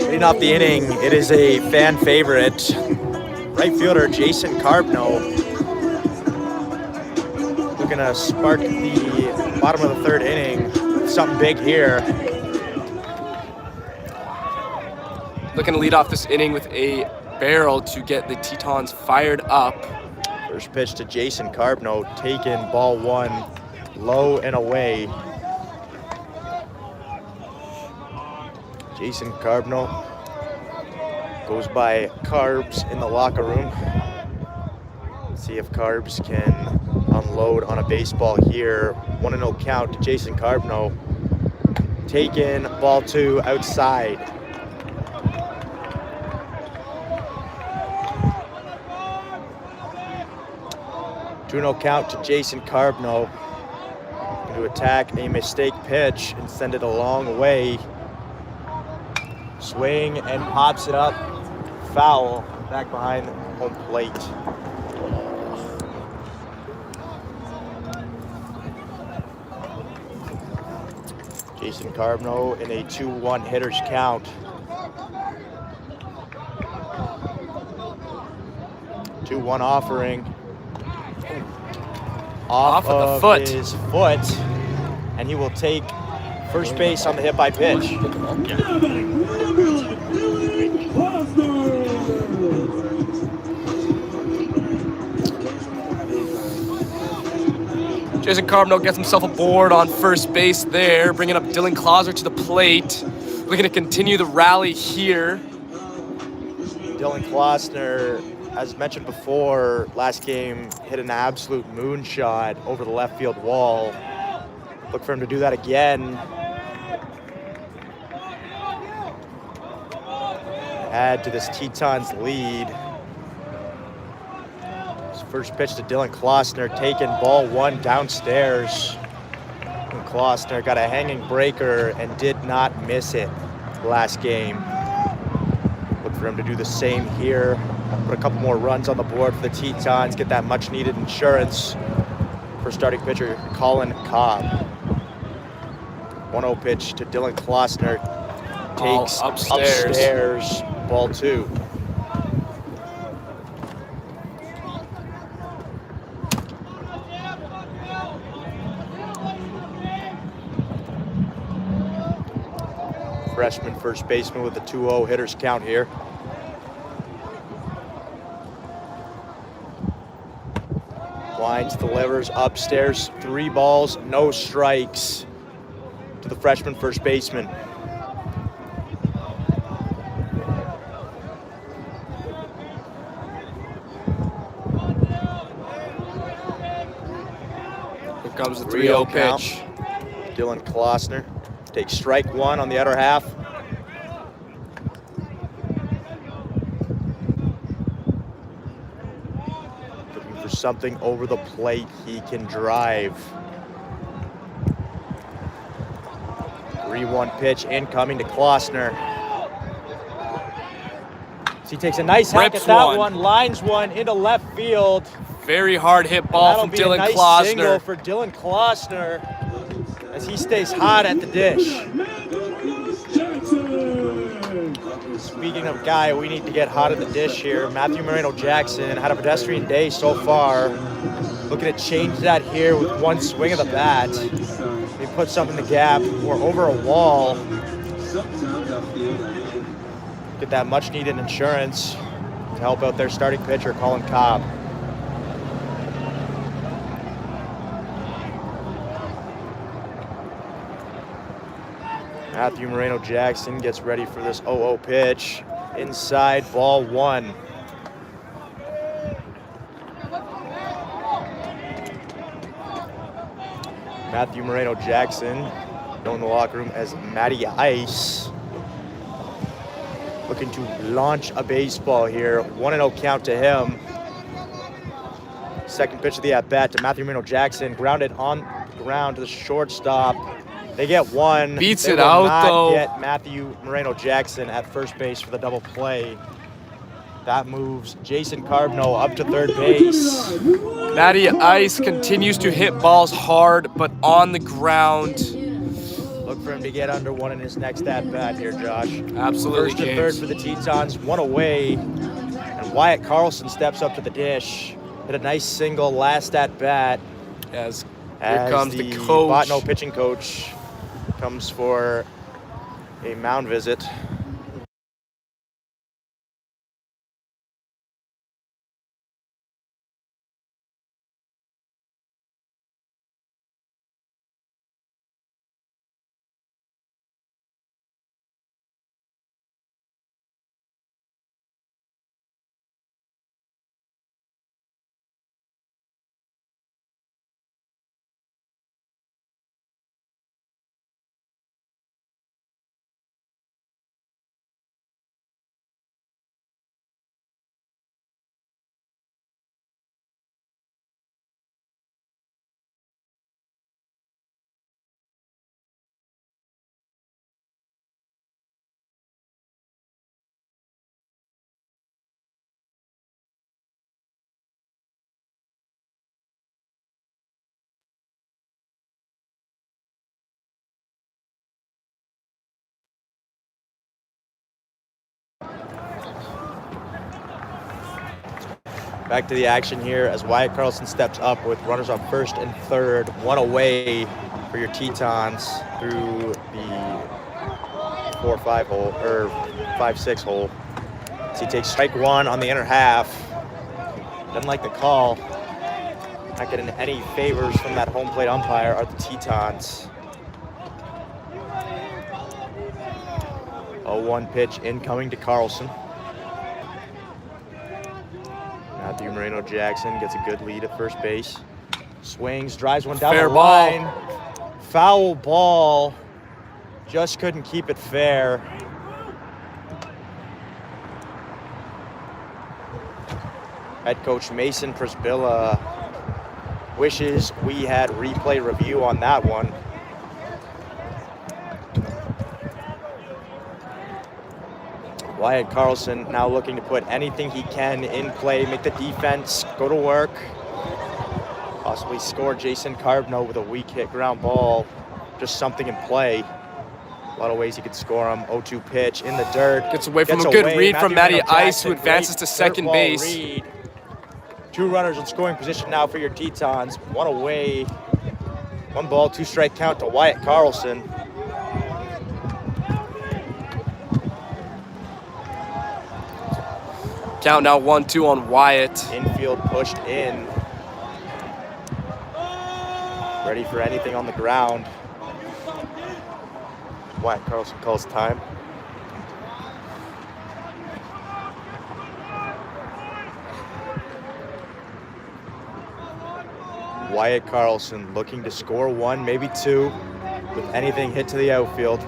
Leading off the inning, it is a fan favorite. Right fielder Jason Carbno looking to spark the bottom of the 3rd inning. Something big here. Looking to lead off this inning with a barrel to get the Tetons fired up. First pitch to Jason Carbno, taken ball 1, low and away. Jason Carbno goes by Carbs in the locker room. Let's see if Carbs can unload on a baseball here. 1-0 count to Jason Carbno. Taken ball 2 outside. Two-0 count to Jason Carbno. Going to attack a mistake pitch and send it a long way. Swing and pops it up. Foul back behind home plate. Jason Carbno in a 2-1 hitters count. 2-1 offering. Off of the foot. His foot, and he will take first base on the hit by pitch. Jason Carbno gets himself a board on first base there, bringing up Dylan Clauser to the plate. Looking to continue the rally here. Dylan Klausner, as mentioned before, last game hit an absolute moonshot over the left field wall. Look for him to do that again. Add to this Tetons lead. First pitch to Dylan Klossner, taking ball one downstairs. And Klossner got a hanging breaker and did not miss it last game. Look for him to do the same here. Put a couple more runs on the board for the Tetons, get that much needed insurance for starting pitcher Colin Cobb. 1-0 pitch to Dylan Klossner. Takes upstairs, ball two. Freshman first baseman with a 2-0 hitters count here. Lines delivers upstairs, 3 balls, no strikes to the freshman first baseman. Here comes the 3-0 pitch. Dylan Klossner takes strike one on the other half. Looking for something over the plate he can drive. 3-1 pitch incoming to Klossner. So he takes a nice hack at that one, lines one into left field. Very hard hit ball from Dylan Klossner. Klossner. Single for Dylan Klossner as he stays hot at the dish. Speaking of guy we need to get hot at the dish here, Matthew Moreno-Jackson had a pedestrian day so far. Looking to change that here with one swing of the bat. He put something in the gap or over a wall. Get that much needed insurance to help out their starting pitcher, Colin Cobb. Matthew Moreno-Jackson gets ready for this 0-0 pitch. Inside, ball one. Matthew Moreno-Jackson, known in the locker room as Matty Ice. Looking to launch a baseball here. 1-0 count to him. Second pitch of the at-bat to Matthew Moreno-Jackson. Grounded on the ground to the shortstop. They get one. Beats they it will out, not though. Get Matthew Moreno-Jackson at first base for the double play. That moves Jason Carbno up to third base. Matty Ice continues to hit balls hard, but on the ground. Look for him to get under one in his next at-bat here, Josh. Absolutely, First and James. third for the Tetons, one away. And Wyatt Carlson steps up to the dish. Hit a nice single last at-bat. As here comes the coach. Botno pitching coach comes for a mound visit. Back to the action here as Wyatt Carlson steps up with runners on first and third, one away for your Tetons through the 4-5 hole, or 5-6 hole. So he takes strike one on the inner half. Doesn't like the call. Not getting any favors from that home plate umpire are the Tetons. 0-1 pitch incoming to Carlson. Matthew Moreno-Jackson gets a good lead at first base. Swings, drives one down Fair the ball. line. Foul ball. Just couldn't keep it fair. Head coach Mason Prisbilla wishes we had replay review on that one. Wyatt Carlson now looking to put anything he can in play, make the defense go to work, possibly score Jason Carbno with a weak hit ground ball, just something in play. A lot of ways he could score him. 0-2 pitch in the dirt. Gets away from a good read from Matty Ice, who advances to second base. Read. 2 runners in scoring position now for your Tetons. 1 away. 1 ball, 2 strike count to Wyatt Carlson. Count now 1-2 on Wyatt. Infield pushed in. Ready for anything on the ground. Wyatt Carlson calls time. Wyatt Carlson looking to score 1, maybe 2, with anything hit to the outfield.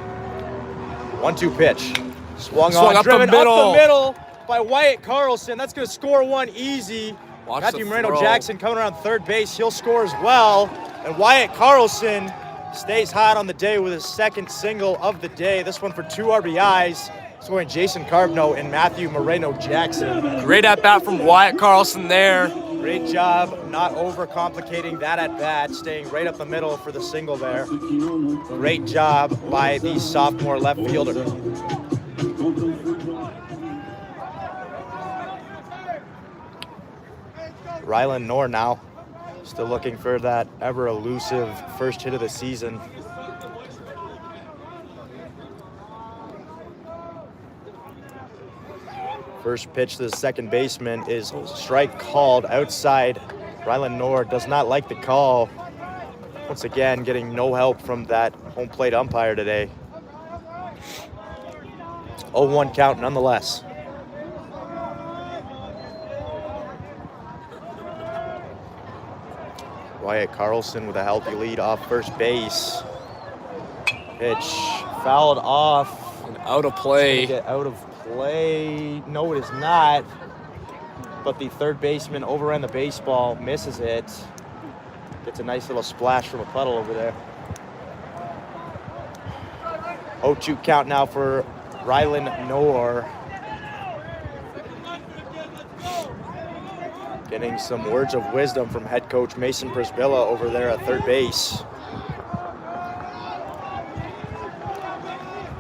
1-2 pitch. Swung on, driven up the middle by Wyatt Carlson. That's going to score 1 easy. Matthew Moreno-Jackson coming around third base. He'll score as well. And Wyatt Carlson stays hot on the day with his second single of the day. This one for 2 RBIs, scoring Jason Carbno and Matthew Moreno-Jackson. Great at-bat from Wyatt Carlson there. Great job not overcomplicating that at-bat, staying right up the middle for the single there. Great job by the sophomore left fielder. Rylan Knorr now, still looking for that ever-elusive first hit of the season. First pitch to the second baseman is strike called outside. Rylan Knorr does not like the call. Once again, getting no help from that home plate umpire today. 0-1 count nonetheless. Wyatt Carlson with a healthy lead off first base. Pitch fouled off. And out of play. Get out of play. No, it is not. But the third baseman overran the baseball, misses it. Gets a nice little splash from a puddle over there. 0-2 count now for Rylan Knorr. Getting some words of wisdom from head coach Mason Prisbilla over there at third base.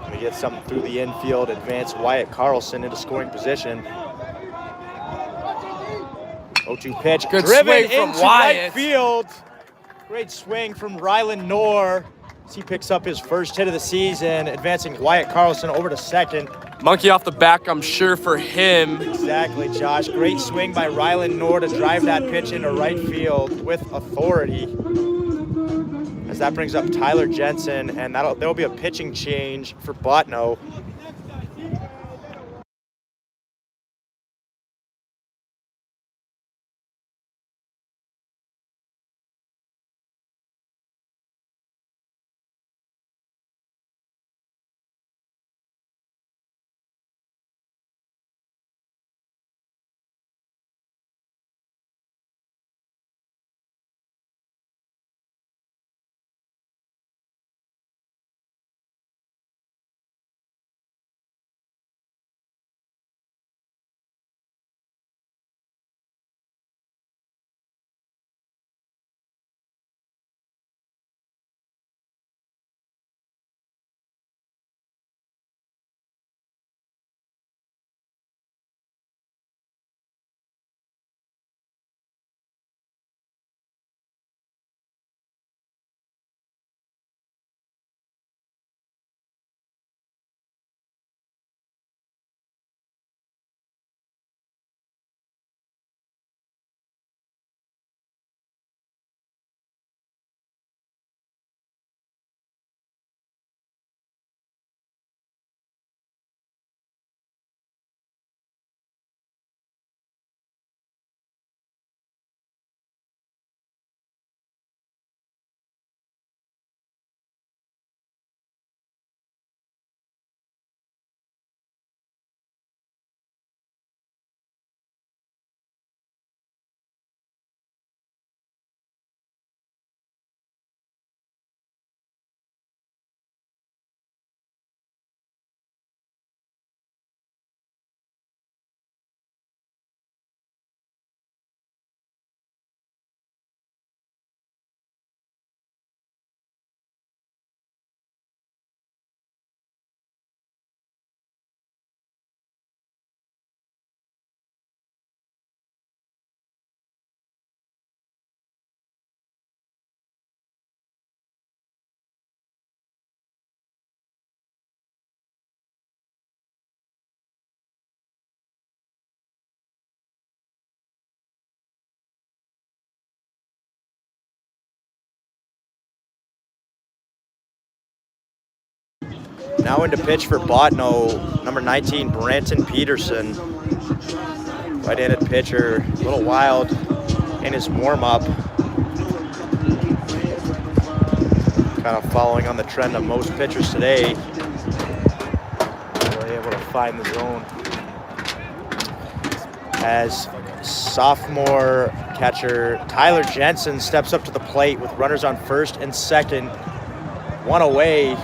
Gonna get something through the infield, advance Wyatt Carlson into scoring position. 0-2 pitch, good driven swing from into Wyatt. right field. Great swing from Rylan Knorr as he picks up his first hit of the season, advancing Wyatt Carlson over to second. Monkey off the back, I'm sure, for him. Exactly, Josh. Great swing by Rylan Knorr to drive that pitch into right field with authority. As that brings up Tyler Jensen, and there'll be a pitching change for Botno. Now into pitch for Botno, number 19, Branton Peterson. Right-handed pitcher, a little wild in his warm-up. Kind of following on the trend of most pitchers today. Really able to find the zone. As sophomore catcher Tyler Jensen steps up to the plate with runners on first and second. One away,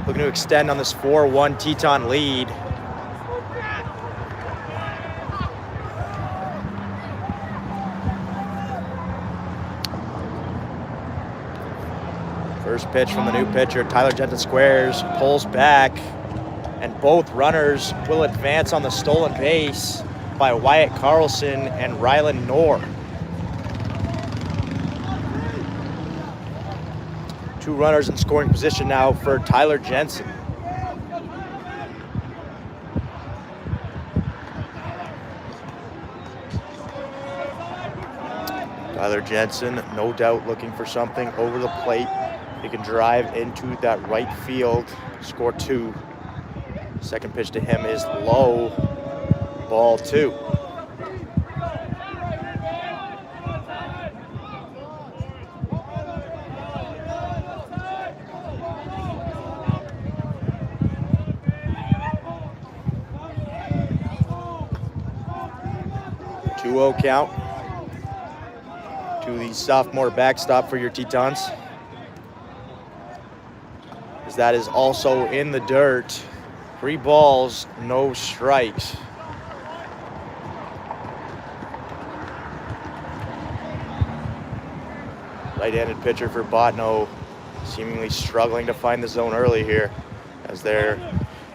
looking to extend on this 4-1 Teton lead. First pitch from the new pitcher, Tyler Jensen squares, pulls back, and both runners will advance on the stolen base by Wyatt Carlson and Rylan Knorr. Two runners in scoring position now for Tyler Jensen. Tyler Jensen, no doubt looking for something over the plate. He can drive into that right field, score two. Second pitch to him is low, ball two. Two-0 count to the sophomore backstop for your Tetons. As that is also in the dirt. 3 balls, no strikes. Right-handed pitcher for Botno, seemingly struggling to find the zone early here, as there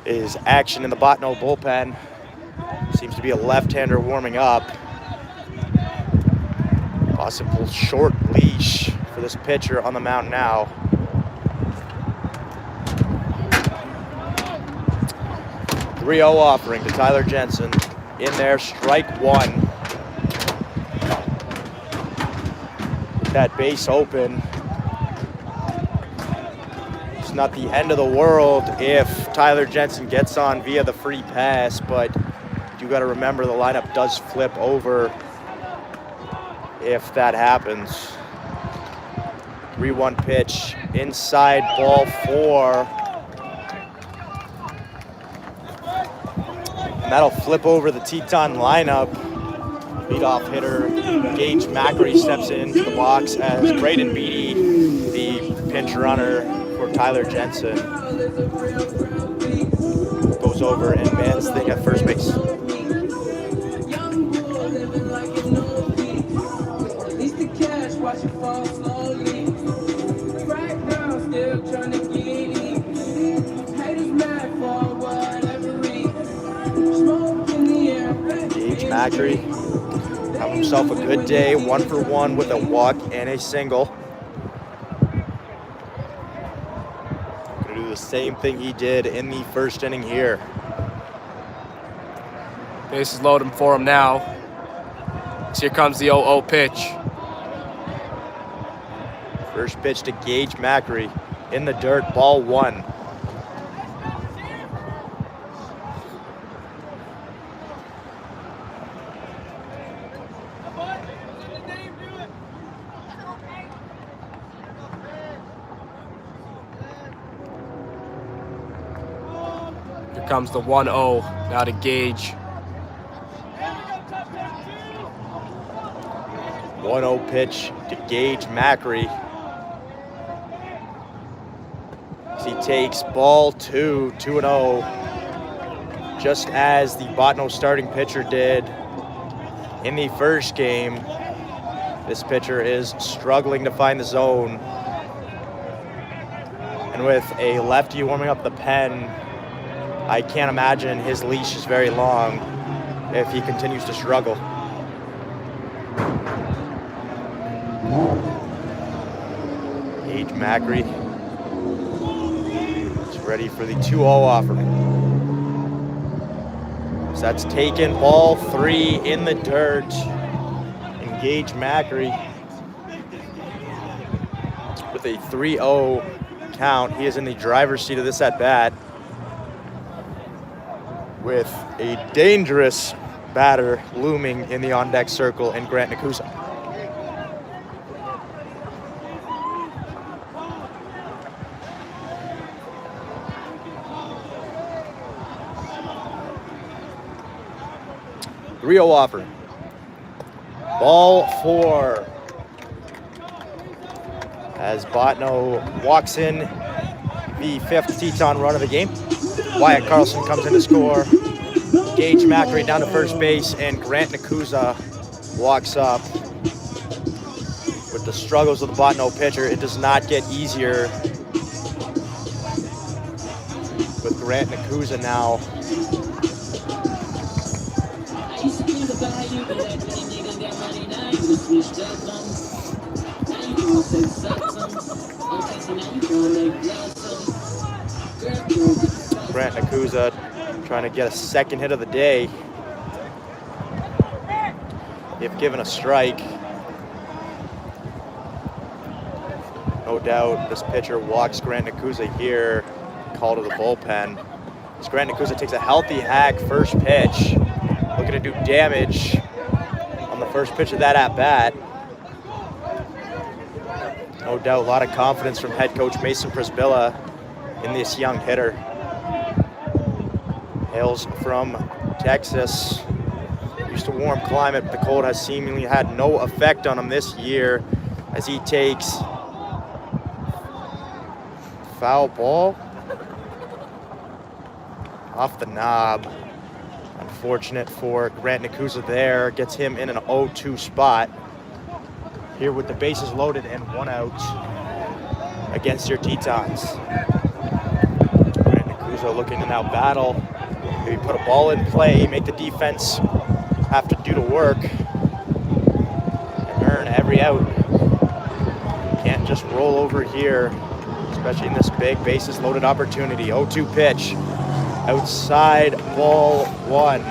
is action in the Botno bullpen. Seems to be a left-hander warming up. Possible short leash for this pitcher on the mound now. 3-0 offering to Tyler Jensen. In there, strike one. That base open. It's not the end of the world if Tyler Jensen gets on via the free pass, but you got to remember the lineup does flip over if that happens. 3-1 pitch, inside, ball 4. And that'll flip over the Teton lineup. Leadoff hitter Gage Macri steps into the box as Braden Beatty, the pinch runner for Tyler Jensen, goes over and mans thing at first base. Macri have himself a good day, 1 for 1 with a walk and a single. Gonna do the same thing he did in the first inning here. Bases loaded for him now. So here comes the 0-0 pitch. First pitch to Gage Macri in the dirt, ball 1. Comes the 1-0 now to Gage. 1-0 pitch to Gage Macri. He takes ball 2, 2-0, just as the Botno starting pitcher did in the first game. This pitcher is struggling to find the zone. And with a lefty warming up the pen, I can't imagine his leash is very long if he continues to struggle. Gage Macri is ready for the 2-0 offering. So that's taken, ball 3 in the dirt. And Gage Macri with a 3-0 count. He is in the driver's seat of this at-bat. with a dangerous batter looming in the on-deck circle in Grant Nakusa. Rio offer. Ball 4. As Botno walks in the 5th Teton run of the game. Wyatt Carlson comes in to score. Gage Macri down to first base, and Grant Nakusa walks up. With the struggles of the Botno pitcher, it does not get easier. With Grant Nakusa now Grant Nakusa trying to get a second hit of the day. If given a strike, no doubt this pitcher walks Grant Nakusa here, call to the bullpen. As Grant Nakusa takes a healthy hack first pitch, looking to do damage on the first pitch of that at-bat. No doubt a lot of confidence from head coach Mason Prisbilla in this young hitter. Hails from Texas. Used to warm climate, but the cold has seemingly had no effect on him this year as he takes foul ball off the knob. Unfortunate for Grant Nakusa there. Gets him in an 0-2 spot. Here with the bases loaded and 1 out against your Tetons. Grant Nakusa looking to now battle. Maybe put a ball in play, make the defense have to do the work and earn every out. Can't just roll over here, especially in this big bases loaded opportunity. 0-2 pitch. Outside, ball 1.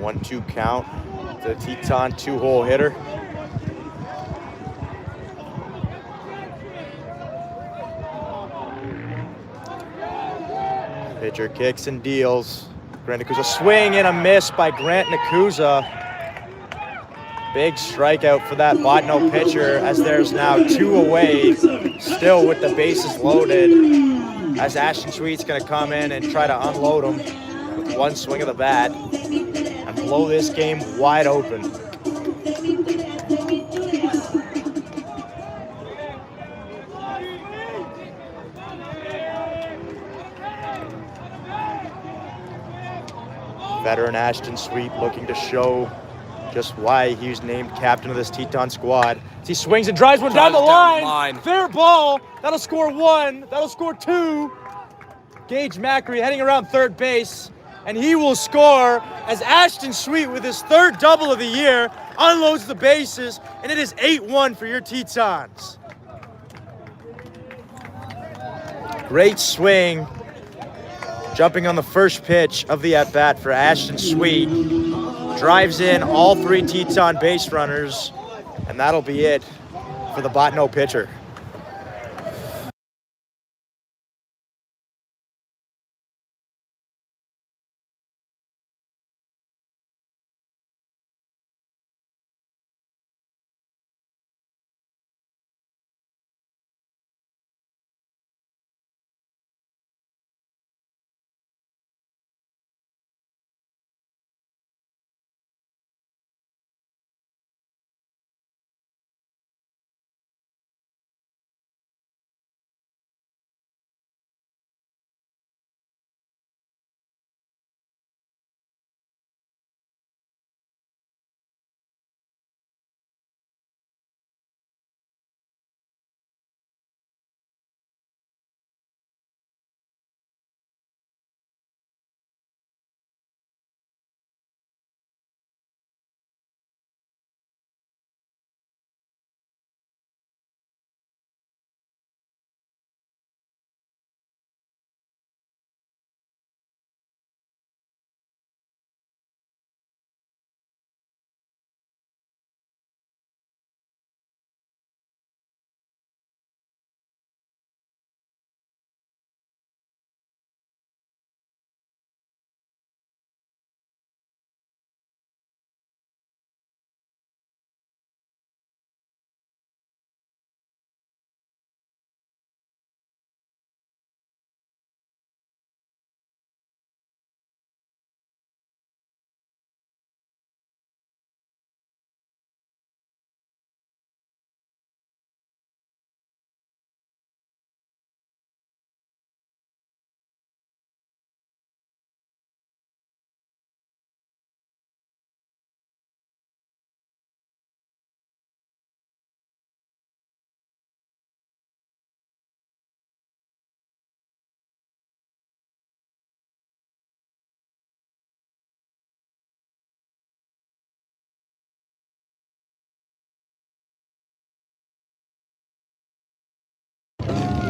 One-two count. The Teton 2-hole hitter. Pitcher kicks and deals. Grant Nakusa swing and a miss by Grant Nakusa. Big strikeout for that Botno pitcher as there's now 2 away, still with the bases loaded. As Ashton Sweet's gonna come in and try to unload him with 1 swing of the bat and blow this game wide open. Veteran Ashton Sweet looking to show just why he was named captain of this Teton squad. He swings and drives one down the line. Fair ball. That'll score 1. That'll score 2. Gage Macri heading around third base, and he will score as Ashton Sweet, with his 3rd double of the year, unloads the bases, and it is 8-1 for your Tetons. Great swing. Jumping on the first pitch of the at-bat for Ashton Sweet. Drives in all 3 Teton base runners, and that'll be it for the Botno pitcher.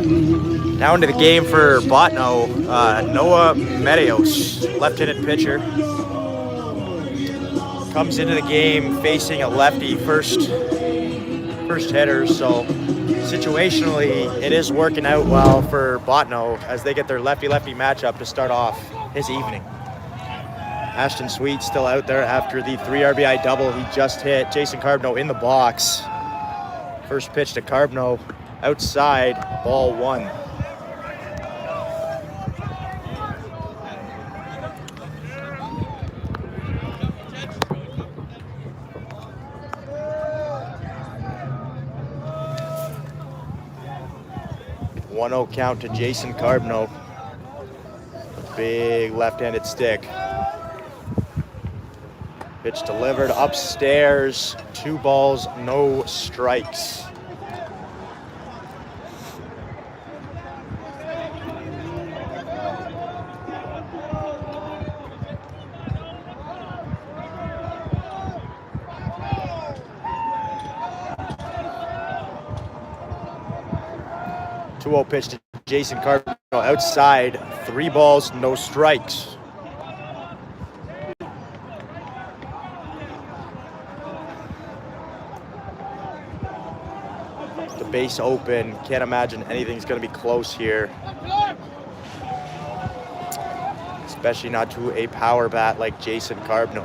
Now into the game for Botno, Noah Medios, left-handed pitcher. Comes into the game facing a lefty first hitter, so situationally it is working out well for Botno as they get their lefty-lefty matchup to start off his evening. Ashton Sweet still out there after the 3 RBI double he just hit. Jason Carbno in the box. First pitch to Carbno, outside, ball 1. One-oh count to Jason Carbno. Big left-handed stick. Pitch delivered upstairs. 2 balls, no strikes. Pitch to Jason Carbno outside. 3 balls, no strikes. The base open. Can't imagine anything's going to be close here. Especially not to a power bat like Jason Carbno.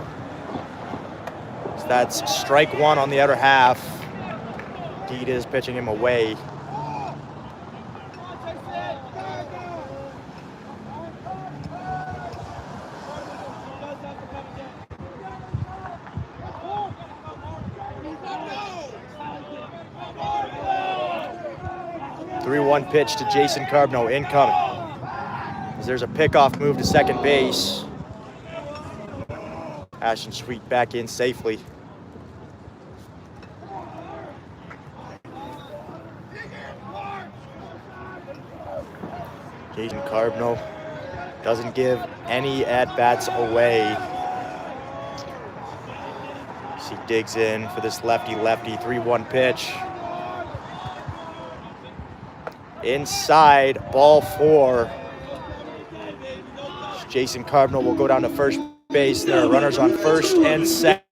So that's strike 1 on the outer half. Deed is pitching him away. One pitch to Jason Carbno, incoming. As there's a pickoff move to second base. Ashton Sweet back in safely. Jason Carbno doesn't give any at-bats away. As he digs in for this lefty-lefty 3-1 pitch. Inside, ball 4. Jason Carbno will go down to first base. There are runners on first and second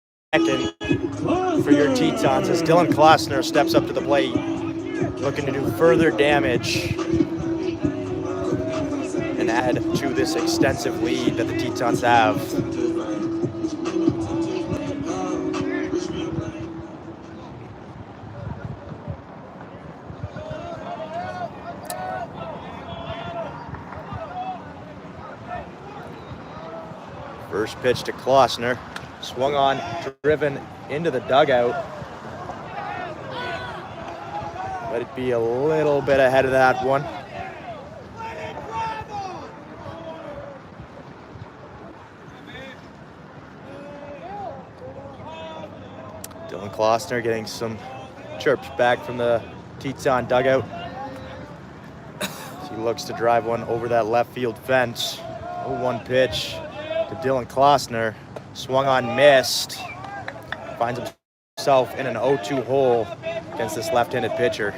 for your Tetons as Dylan Klossner steps up to the plate, looking to do further damage and add to this extensive lead that the Tetons have. First pitch to Klossner, swung on, driven into the dugout. Let it be a little bit ahead of that one. Dylan Klossner getting some chirps back from the Teton dugout. He looks to drive one over that left field fence. 0-1 pitch to Dylan Klossner, swung on, missed. Finds himself in an 0-2 hole against this left-handed pitcher.